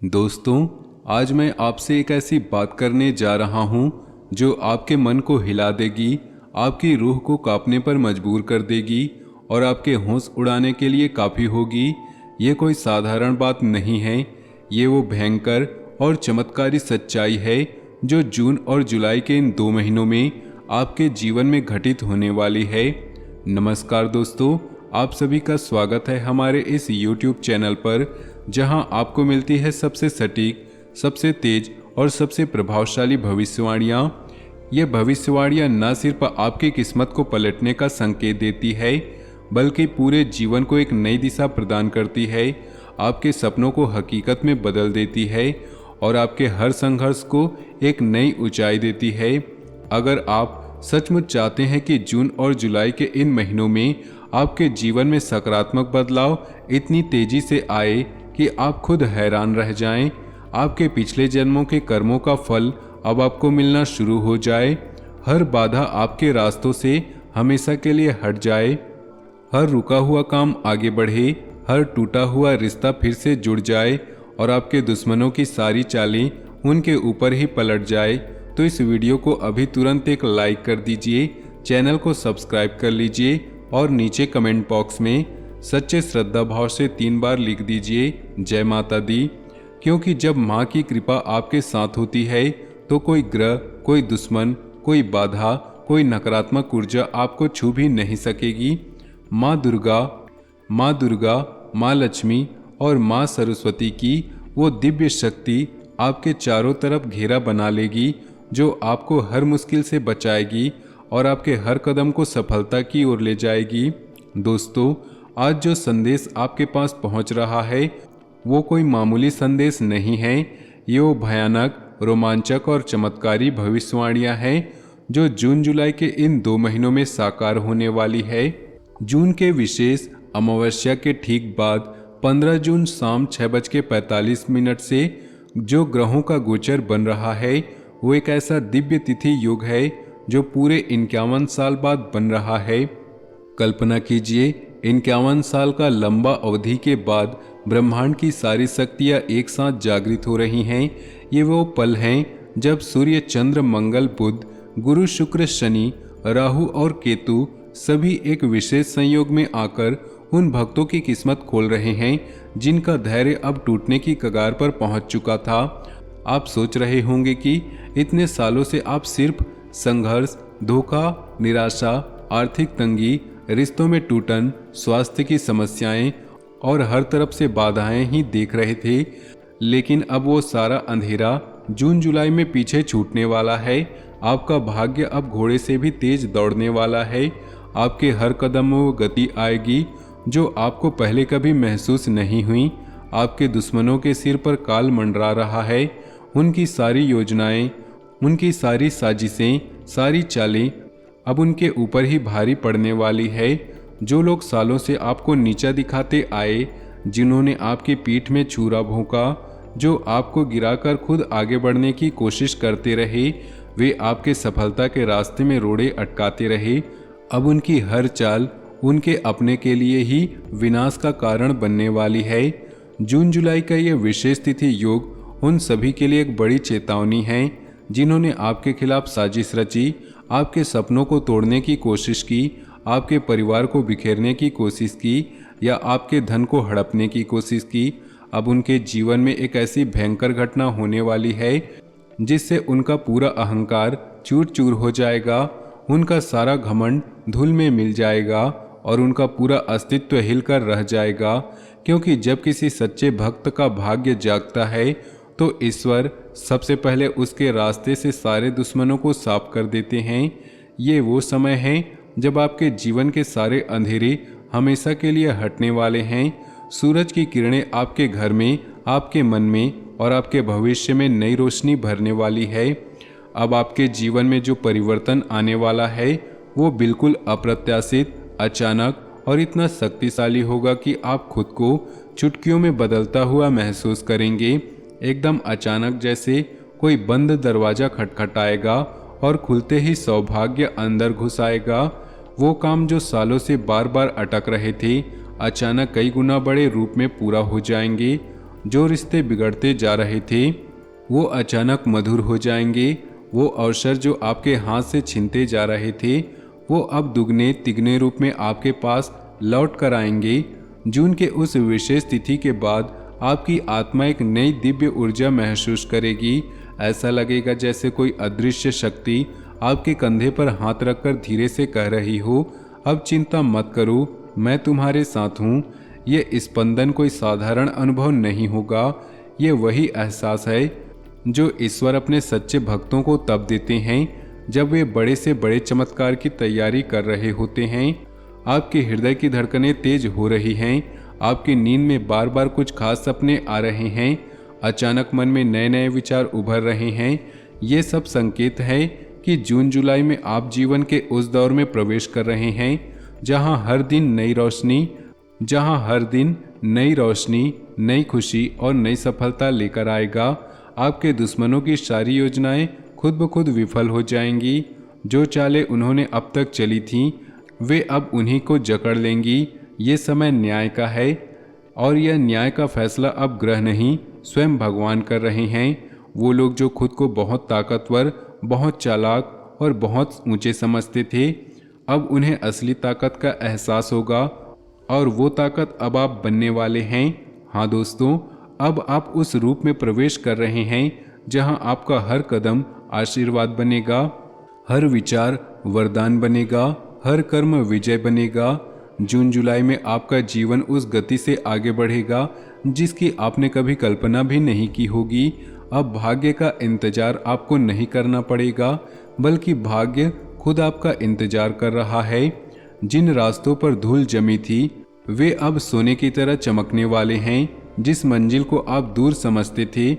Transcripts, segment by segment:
दोस्तों, आज मैं आपसे एक ऐसी बात करने जा रहा हूं जो आपके मन को हिला देगी, आपकी रूह को कांपने पर मजबूर कर देगी और आपके होश उड़ाने के लिए काफ़ी होगी। ये कोई साधारण बात नहीं है, ये वो भयंकर और चमत्कारी सच्चाई है जो जून और जुलाई के इन 2 महीनों में आपके जीवन में घटित होने वाली है। नमस्कार दोस्तों, आप सभी का स्वागत है हमारे इस YouTube चैनल पर, जहां आपको मिलती है सबसे सटीक, सबसे तेज और सबसे प्रभावशाली भविष्यवाणियां। ये भविष्यवाणियां न सिर्फ आपकी किस्मत को पलटने का संकेत देती है, बल्कि पूरे जीवन को एक नई दिशा प्रदान करती है, आपके सपनों को हकीकत में बदल देती है और आपके हर संघर्ष को एक नई ऊंचाई देती है। अगर आप सचमुच चाहते हैं कि जून और जुलाई के इन महीनों में आपके जीवन में सकारात्मक बदलाव इतनी तेजी से आए कि आप खुद हैरान रह जाएं, आपके पिछले जन्मों के कर्मों का फल अब आपको मिलना शुरू हो जाए, हर बाधा आपके रास्तों से हमेशा के लिए हट जाए, हर रुका हुआ काम आगे बढ़े, हर टूटा हुआ रिश्ता फिर से जुड़ जाए और आपके दुश्मनों की सारी चालें उनके ऊपर ही पलट जाए, तो इस वीडियो को अभी तुरंत एक लाइक कर दीजिए, चैनल को सब्सक्राइब कर लीजिए और नीचे कमेंट बॉक्स में सच्चे श्रद्धा भाव से 3 बार लिख दीजिए जय माता दी। क्योंकि जब माँ की कृपा आपके साथ होती है तो कोई ग्रह, कोई दुश्मन, कोई बाधा, कोई नकारात्मक ऊर्जा आपको छू भी नहीं सकेगी। माँ दुर्गा, माँ लक्ष्मी और माँ सरस्वती की वो दिव्य शक्ति आपके चारों तरफ घेरा बना लेगी, जो आपको हर मुश्किल से बचाएगी और आपके हर कदम को सफलता की ओर ले जाएगी। दोस्तों, आज जो संदेश आपके पास पहुंच रहा है वो कोई मामूली संदेश नहीं है, ये वो भयानक, रोमांचक और चमत्कारी भविष्यवाणियां हैं जो जून जुलाई के इन 2 महीनों में साकार होने वाली है। जून के विशेष अमावस्या के ठीक बाद 15 जून शाम 6:45 से जो ग्रहों का गोचर बन रहा है वो एक ऐसा दिव्य तिथि युग है जो पूरे 51 साल बाद बन रहा है। कल्पना कीजिए, 51 साल का लंबा अवधि के बाद ब्रह्मांड की सारी शक्तियां एक साथ जागृत हो रही हैं। ये वो पल हैं जब सूर्य, चंद्र, मंगल, बुध, गुरु, शुक्र, शनि, राहु और केतु सभी एक विशेष संयोग में आकर उन भक्तों की किस्मत खोल रहे हैं जिनका धैर्य अब टूटने की कगार पर पहुंच चुका था। आप सोच रहे होंगे कि इतने सालों से आप सिर्फ संघर्ष, धोखा, निराशा, आर्थिक तंगी, रिश्तों में टूटन, स्वास्थ्य की समस्याएं और हर तरफ से बाधाएं ही देख रहे थे, लेकिन अब वो सारा अंधेरा जून जुलाई में पीछे छूटने वाला है। आपका भाग्य अब घोड़े से भी तेज दौड़ने वाला है। आपके हर कदम में वो गति आएगी जो आपको पहले कभी महसूस नहीं हुई। आपके दुश्मनों के सिर पर काल मंडरा रहा है। उनकी सारी योजनाएं, उनकी सारी साजिशें, सारी चालें अब उनके ऊपर ही भारी पड़ने वाली है। जो लोग सालों से आपको नीचा दिखाते आए, जिन्होंने आपकी पीठ में छुरा भोंका, जो आपको गिराकर खुद आगे बढ़ने की कोशिश करते रहे, वे आपके सफलता के रास्ते में रोड़े अटकाते रहे। अब उनकी हर चाल उनके अपने के लिए ही विनाश का कारण बनने वाली है। जून जुलाई का यह विशेष तिथि योग उन सभी के लिए एक बड़ी चेतावनी है जिन्होंने आपके खिलाफ साजिश रची, आपके सपनों को तोड़ने की कोशिश की, आपके परिवार को बिखेरने की कोशिश की या आपके धन को हड़पने की कोशिश की। अब उनके जीवन में एक ऐसी भयंकर घटना होने वाली है जिससे उनका पूरा अहंकार चूर चूर हो जाएगा, उनका सारा घमंड धूल में मिल जाएगा और उनका पूरा अस्तित्व हिलकर रह जाएगा। क्योंकि जब किसी सच्चे भक्त का भाग्य जागता है तो ईश्वर सबसे पहले उसके रास्ते से सारे दुश्मनों को साफ कर देते हैं। ये वो समय है जब आपके जीवन के सारे अंधेरे हमेशा के लिए हटने वाले हैं। सूरज की किरणें आपके घर में, आपके मन में और आपके भविष्य में नई रोशनी भरने वाली है। अब आपके जीवन में जो परिवर्तन आने वाला है वो बिल्कुल अप्रत्याशित, अचानक और इतना शक्तिशाली होगा कि आप खुद को चुटकियों में बदलता हुआ महसूस करेंगे। एकदम अचानक, जैसे कोई बंद दरवाजा खटखटाएगा और खुलते ही सौभाग्य अंदर घुस आएगा। वो काम जो सालों से बार बार अटक रहे थे, अचानक कई गुना बड़े रूप में पूरा हो जाएंगे। जो रिश्ते बिगड़ते जा रहे थे वो अचानक मधुर हो जाएंगे। वो अवसर जो आपके हाथ से छीनते जा रहे थे वो अब दुगने तिगने रूप में आपके पास लौट कर आएंगे। जून के उस विशेष तिथि के बाद आपकी आत्मा एक नई दिव्य ऊर्जा महसूस करेगी। ऐसा लगेगा जैसे कोई अदृश्य शक्ति आपके कंधे पर हाथ रखकर धीरे से कह रही हो, अब चिंता मत करो, मैं तुम्हारे साथ हूँ। ये स्पंदन कोई साधारण अनुभव नहीं होगा, ये वही एहसास है जो ईश्वर अपने सच्चे भक्तों को तब देते हैं जब वे बड़े से बड़े चमत्कार की तैयारी कर रहे होते हैं। आपके हृदय की धड़कनें तेज हो रही हैं, आपकी नींद में बार बार कुछ खास सपने आ रहे हैं, अचानक मन में नए नए विचार उभर रहे हैं। ये सब संकेत है कि जून जुलाई में आप जीवन के उस दौर में प्रवेश कर रहे हैं जहां हर दिन नई रोशनी, नई खुशी और नई सफलता लेकर आएगा। आपके दुश्मनों की सारी योजनाएं खुद ब खुद विफल हो जाएंगी। जो चालें उन्होंने अब तक चली थीं वे अब उन्हीं को जकड़ लेंगी। ये समय न्याय का है और यह न्याय का फैसला अब ग्रह नहीं स्वयं भगवान कर रहे हैं। वो लोग जो खुद को बहुत ताकतवर, बहुत चालाक और बहुत ऊंचे समझते थे, अब उन्हें असली ताकत का एहसास होगा और वो ताकत अब आप बनने वाले हैं। हाँ दोस्तों, अब आप उस रूप में प्रवेश कर रहे हैं जहां आपका हर कदम आशीर्वाद बनेगा, हर विचार वरदान बनेगा, हर कर्म विजय बनेगा। जून जुलाई में आपका जीवन उस गति से आगे बढ़ेगा जिसकी आपने कभी कल्पना भी नहीं की होगी। अब भाग्य का इंतजार आपको नहीं करना पड़ेगा, बल्कि भाग्य खुद आपका इंतजार कर रहा है। जिन रास्तों पर धूल जमी थी वे अब सोने की तरह चमकने वाले हैं। जिस मंजिल को आप दूर समझते थे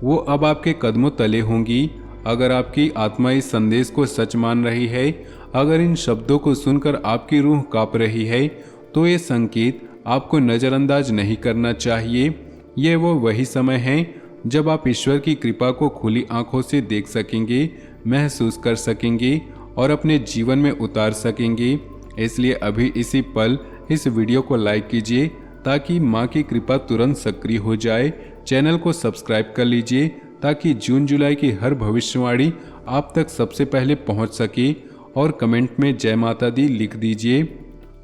वो अब आपके कदमों तले होंगी। अगर आपकी आत्मा इस संदेश को सच मान रही है, अगर इन शब्दों को सुनकर आपकी रूह कांप रही है, तो ये संकेत आपको नज़रअंदाज नहीं करना चाहिए। ये वो वही समय है जब आप ईश्वर की कृपा को खुली आंखों से देख सकेंगे, महसूस कर सकेंगे और अपने जीवन में उतार सकेंगे। इसलिए अभी इसी पल इस वीडियो को लाइक कीजिए ताकि माँ की कृपा तुरंत सक्रिय हो जाए। चैनल को सब्सक्राइब कर लीजिए ताकि जून जुलाई की हर भविष्यवाणी आप तक सबसे पहले पहुँच सके और कमेंट में जय माता दी लिख दीजिए।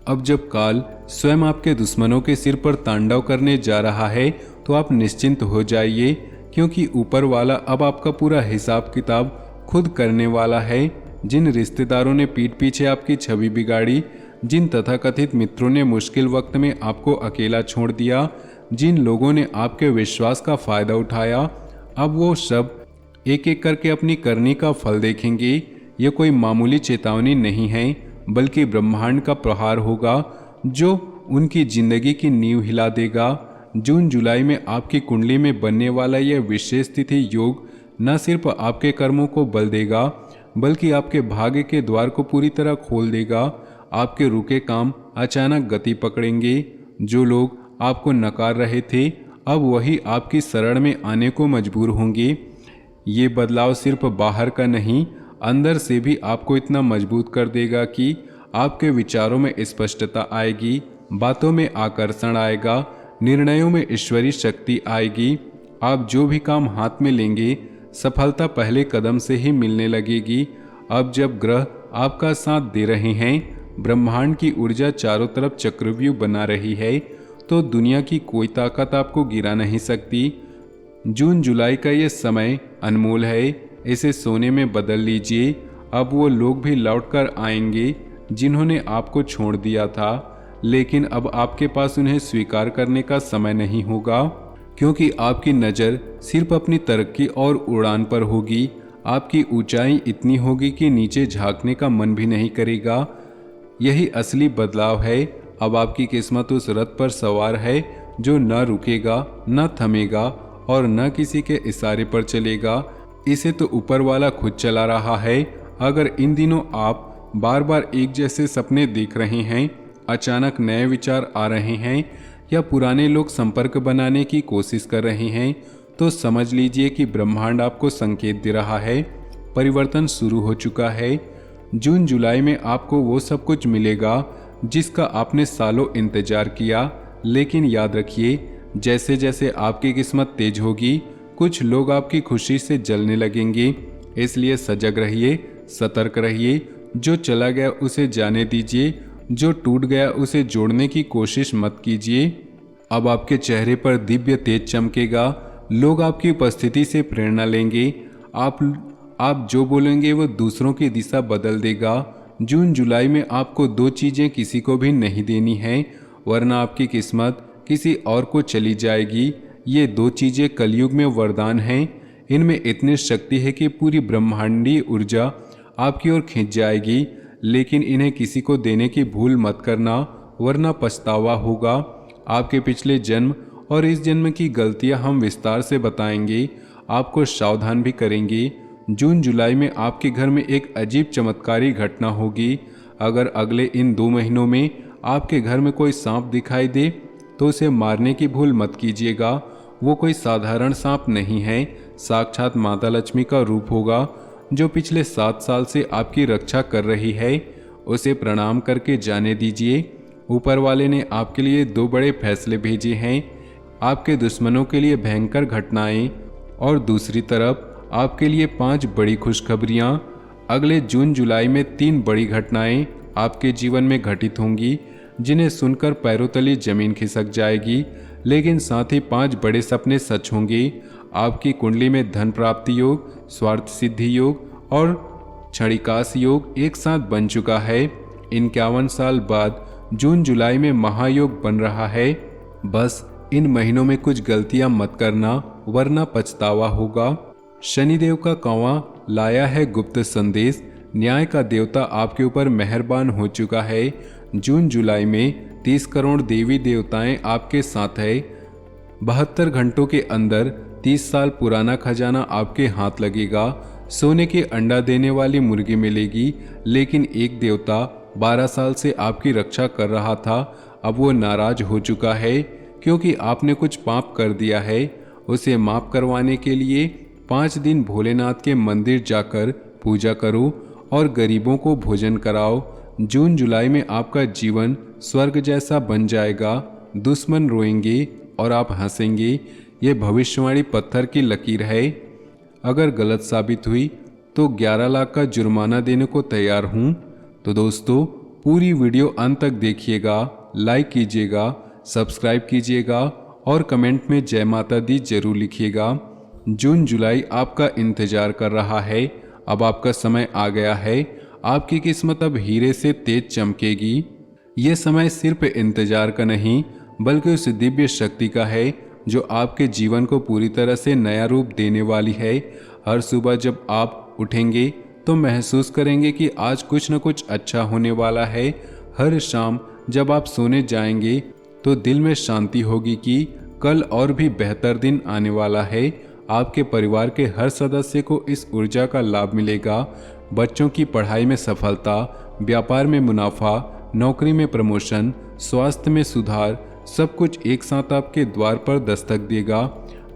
अब जब काल स्वयं आपके दुश्मनों के सिर पर तांडव करने जा रहा है तो आप निश्चिंत हो जाइए, क्योंकि ऊपर वाला अब आपका पूरा हिसाब किताब खुद करने वाला है। जिन रिश्तेदारों ने पीठ पीछे आपकी छवि बिगाड़ी, जिन तथाकथित मित्रों ने मुश्किल वक्त में आपको अकेला छोड़ दिया, जिन लोगों ने आपके विश्वास का फायदा उठाया, अब वो सब एक एक करके अपनी करनी का फल देखेंगे। ये कोई मामूली चेतावनी नहीं है, बल्कि ब्रह्मांड का प्रहार होगा जो उनकी जिंदगी की नींव हिला देगा। जून जुलाई में आपकी कुंडली में बनने वाला यह विशेष तिथि योग न सिर्फ आपके कर्मों को बल देगा, बल्कि आपके भाग्य के द्वार को पूरी तरह खोल देगा। आपके रुके काम अचानक गति पकड़ेंगे। जो लोग आपको नकार रहे थे अब वही आपकी शरण में आने को मजबूर होंगे। ये बदलाव सिर्फ बाहर का नहीं, अंदर से भी आपको इतना मजबूत कर देगा कि आपके विचारों में स्पष्टता आएगी, बातों में आकर्षण आएगा, निर्णयों में ईश्वरीय शक्ति आएगी। आप जो भी काम हाथ में लेंगे सफलता पहले कदम से ही मिलने लगेगी। अब जब ग्रह आपका साथ दे रहे हैं, ब्रह्मांड की ऊर्जा चारों तरफ चक्रव्यूह बना रही है, तो दुनिया की कोई ताकत आपको गिरा नहीं सकती। जून जुलाई का ये समय अनमोल है, इसे सोने में बदल लीजिए। अब वो लोग भी लौट कर आएंगे जिन्होंने आपको छोड़ दिया था, लेकिन अब आपके पास उन्हें स्वीकार करने का समय नहीं होगा, क्योंकि आपकी नज़र सिर्फ अपनी तरक्की और उड़ान पर होगी। आपकी ऊंचाई इतनी होगी कि नीचे झांकने का मन भी नहीं करेगा। यही असली बदलाव है। अब आपकी किस्मत उस रथ पर सवार है जो न रुकेगा, न थमेगा और न किसी के इशारे पर चलेगा। इसे तो ऊपर वाला खुद चला रहा है। अगर इन दिनों आप बार बार एक जैसे सपने देख रहे हैं, अचानक नए विचार आ रहे हैं या पुराने लोग संपर्क बनाने की कोशिश कर रहे हैं, तो समझ लीजिए कि ब्रह्मांड आपको संकेत दे रहा है, परिवर्तन शुरू हो चुका है। जून जुलाई में आपको वो सब कुछ मिलेगा जिसका आपने सालों इंतजार किया। लेकिन याद रखिए, जैसे जैसे आपकी किस्मत तेज होगी, कुछ लोग आपकी खुशी से जलने लगेंगे। इसलिए सजग रहिए, सतर्क रहिए। जो चला गया उसे जाने दीजिए, जो टूट गया उसे जोड़ने की कोशिश मत कीजिए। अब आपके चेहरे पर दिव्य तेज चमकेगा। लोग आपकी उपस्थिति से प्रेरणा लेंगे। आप जो बोलेंगे वो दूसरों की दिशा बदल देगा। जून जुलाई में आपको दो चीज़ें किसी को भी नहीं देनी है, वरना आपकी किस्मत किसी और को चली जाएगी। ये दो चीज़ें कलयुग में वरदान हैं। इनमें इतनी शक्ति है कि पूरी ब्रह्मांडीय ऊर्जा आपकी ओर खींच जाएगी, लेकिन इन्हें किसी को देने की भूल मत करना, वरना पछतावा होगा। आपके पिछले जन्म और इस जन्म की गलतियां हम विस्तार से बताएंगे, आपको सावधान भी करेंगे। जून जुलाई में आपके घर में एक अजीब चमत्कारी घटना होगी। अगर अगले इन 2 महीनों में आपके घर में कोई सांप दिखाई दे तो उसे मारने की भूल मत कीजिएगा। वो कोई साधारण सांप नहीं है, साक्षात माता लक्ष्मी का रूप होगा जो पिछले 7 साल से आपकी रक्षा कर रही है। उसे प्रणाम करके जाने दीजिए। ऊपर वाले ने आपके लिए 2 बड़े फैसले भेजे हैं, आपके दुश्मनों के लिए भयंकर घटनाएं और दूसरी तरफ आपके लिए 5 बड़ी खुशखबरियां। अगले जून जुलाई में 3 बड़ी घटनाएं आपके जीवन में घटित होंगी, जिन्हें सुनकर पैरों तले जमीन खिसक जाएगी, लेकिन साथ ही 5 बड़े सपने सच होंगे। आपकी कुंडली में धन प्राप्ति योग, स्वार्थ सिद्धि योग और क्षणिकास योग एक साथ बन चुका है। 51 साल बाद जून जुलाई में महायोग बन रहा है। बस इन महीनों में कुछ गलतियां मत करना, वरना पछतावा होगा। शनिदेव का कौवा लाया है गुप्त संदेश। न्याय का देवता आपके ऊपर मेहरबान हो चुका है। जून जुलाई में 30 करोड़ देवी देवताएं आपके साथ है। 72 घंटों के अंदर 30 साल पुराना खजाना आपके हाथ लगेगा। सोने के अंडा देने वाली मुर्गी मिलेगी, लेकिन एक देवता 12 साल से आपकी रक्षा कर रहा था, अब वो नाराज हो चुका है क्योंकि आपने कुछ पाप कर दिया है। उसे माफ करवाने के लिए 5 दिन भोलेनाथ के मंदिर जाकर पूजा करो और गरीबों को भोजन कराओ। जून जुलाई में आपका जीवन स्वर्ग जैसा बन जाएगा। दुश्मन रोएंगे और आप हंसेंगे। ये भविष्यवाणी पत्थर की लकीर है। अगर गलत साबित हुई तो 11 लाख का जुर्माना देने को तैयार हूँ। तो दोस्तों, पूरी वीडियो अंत तक देखिएगा, लाइक कीजिएगा, सब्सक्राइब कीजिएगा और कमेंट में जय माता दी जरूर लिखिएगा। जून जुलाई आपका इंतजार कर रहा है। अब आपका समय आ गया है। आपकी किस्मत अब हीरे से तेज चमकेगी। ये समय सिर्फ इंतजार का नहीं, बल्कि उस दिव्य शक्ति का है जो आपके जीवन को पूरी तरह से नया रूप देने वाली है। हर सुबह जब आप उठेंगे तो महसूस करेंगे कि आज कुछ न कुछ अच्छा होने वाला है। हर शाम जब आप सोने जाएंगे तो दिल में शांति होगी कि कल और भी बेहतर दिन आने वाला है। आपके परिवार के हर सदस्य को इस ऊर्जा का लाभ मिलेगा। बच्चों की पढ़ाई में सफलता, व्यापार में मुनाफा, नौकरी में प्रमोशन, स्वास्थ्य में सुधार, सब कुछ एक साथ आपके द्वार पर दस्तक देगा।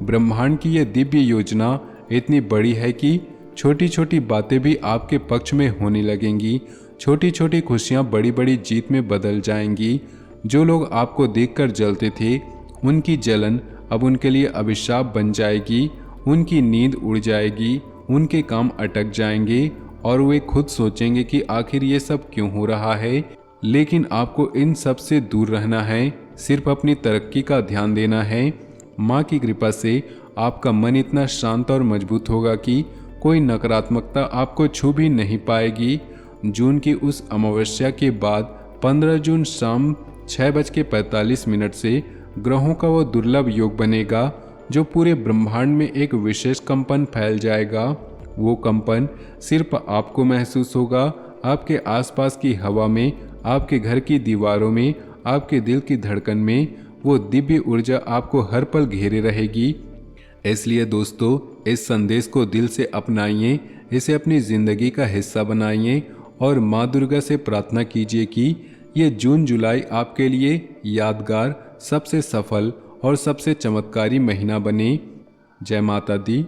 ब्रह्मांड की यह दिव्य योजना इतनी बड़ी है कि छोटी छोटी बातें भी आपके पक्ष में होने लगेंगी। छोटी छोटी खुशियां बड़ी बड़ी जीत में बदल जाएंगी। जो लोग आपको देखकर जलते थे, उनकी जलन अब उनके लिए अभिशाप बन जाएगी। उनकी नींद उड़ जाएगी, उनके काम अटक जाएंगे और वे खुद सोचेंगे कि आखिर ये सब क्यों हो रहा है। लेकिन आपको इन सब से दूर रहना है, सिर्फ अपनी तरक्की का ध्यान देना है। माँ की कृपा से आपका मन इतना शांत और मजबूत होगा कि कोई नकारात्मकता आपको छू भी नहीं पाएगी। जून की उस अमावस्या के बाद 15 जून शाम 6:45 से ग्रहों का वो दुर्लभ योग बनेगा जो पूरे ब्रह्मांड में एक विशेष कंपन फैल जाएगा। वो कंपन सिर्फ आपको महसूस होगा। आपके आसपास की हवा में, आपके घर की दीवारों में, आपके दिल की धड़कन में वो दिव्य ऊर्जा आपको हर पल घेरे रहेगी। इसलिए दोस्तों, इस संदेश को दिल से अपनाइए, इसे अपनी जिंदगी का हिस्सा बनाइए और माँ दुर्गा से प्रार्थना कीजिए कि ये जून जुलाई आपके लिए यादगार, सबसे सफल और सबसे चमत्कारी महीना बने। जय माता दी।